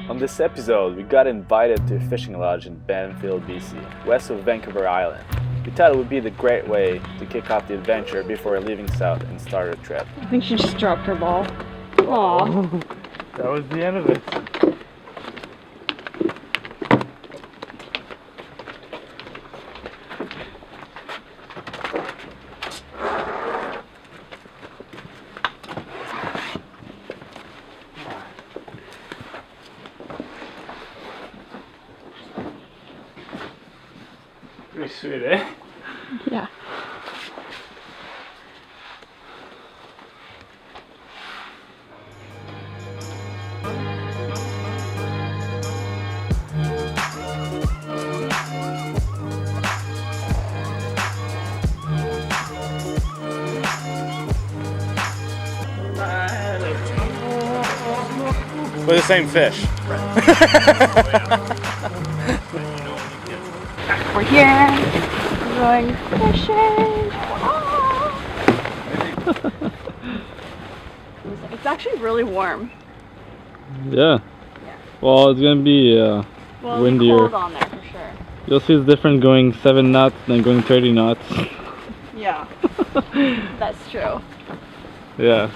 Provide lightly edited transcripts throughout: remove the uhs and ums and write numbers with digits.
On this episode, we got invited to a fishing lodge in Bamfield, BC, west of Vancouver Island. We thought it would be the great way to kick off the adventure before leaving south and start a trip. I think she just dropped her ball. Aww. That was the end of it. Pretty sweet, eh? Yeah. With the same fish. We're here, going fishing. It's actually really warm. Yeah. Well, it's gonna be Well, windier. cold on there for sure. You'll see it's different going 7 knots than going 30 knots. Yeah. That's true. Yeah.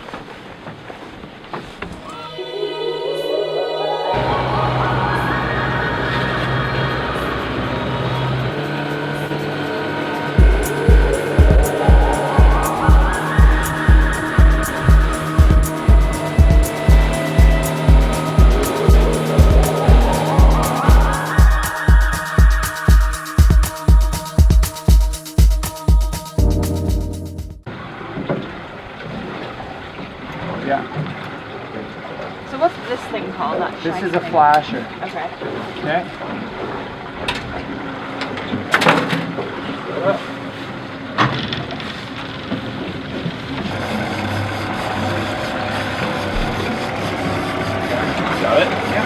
So what's this thing called? That This shiny is a thing? flasher. Okay. Okay. Got it? Yeah.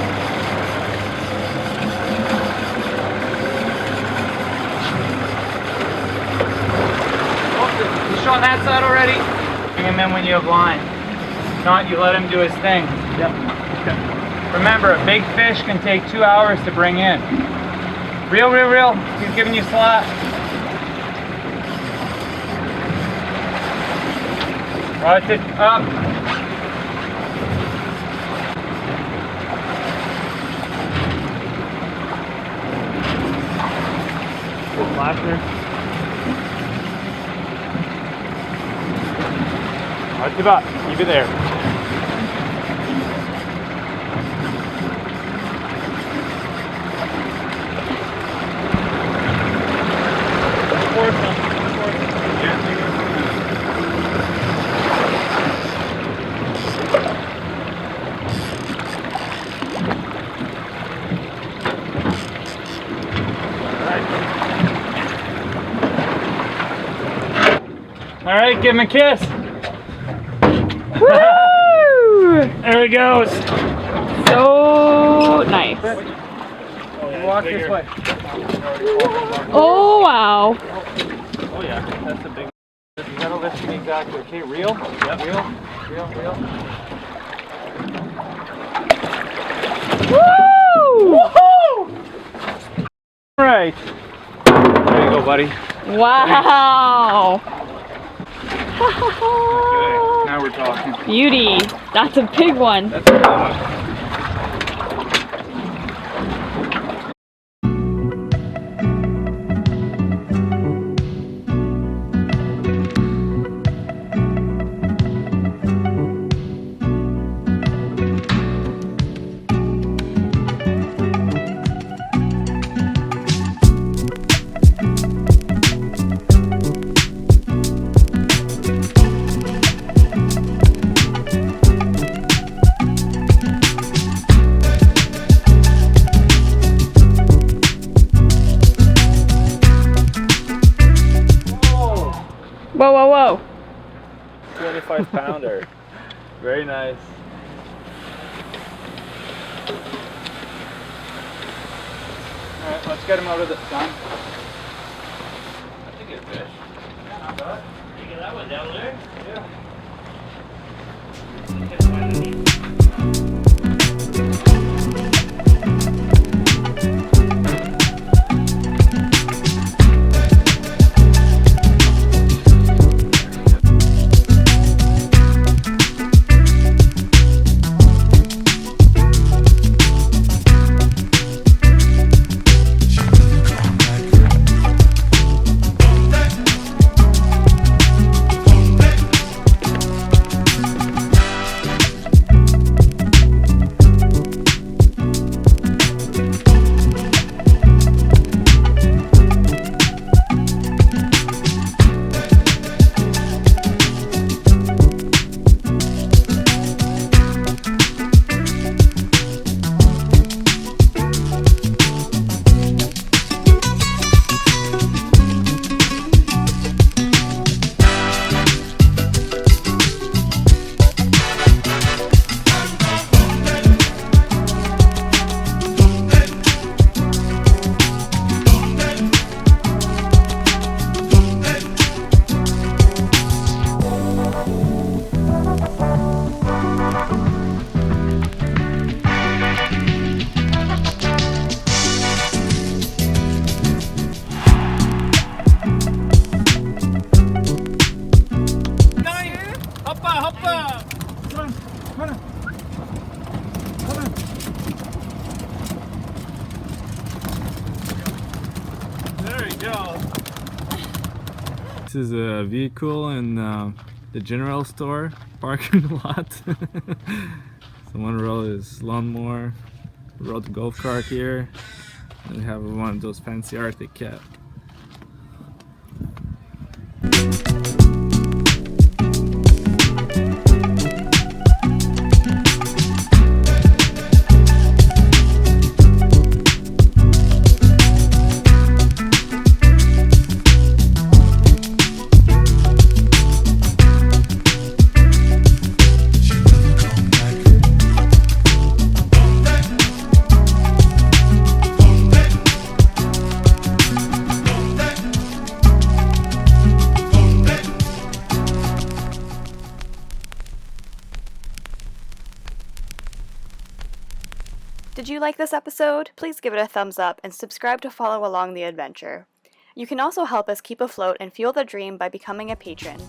You showing that side already? Bring him in when you have line. If not, you let him do his thing. Yep. Okay. Remember, a big fish can take 2 hours to bring in. Reel, reel, reel. He's giving you slack. Rod it up. Flasher. Rod it up. Keep it there. All right, give him a kiss. Woo! There he goes. So nice. Walk this way. Oh wow. Oh yeah, that's a big. You gotta lift him exactly. Okay, reel. Yep. Reel. Woo! Woohoo! All right. There you go, buddy. Wow. Okay, now we're talking. Beauty. That's a big one. That's a big one. Whoa, whoa, whoa. 25-pounder. Very nice. Alright, let's get him out of the sun. That's a good fish. Yeah, not bad. You get that one down there? Yeah. This is a vehicle in the general store parking lot. So one row is lawnmower, rode the golf cart here, and we have one of those fancy Arctic cat. Did you like this episode? Please give it a thumbs up and subscribe to follow along the adventure. You can also help us keep afloat and fuel the dream by becoming a patron.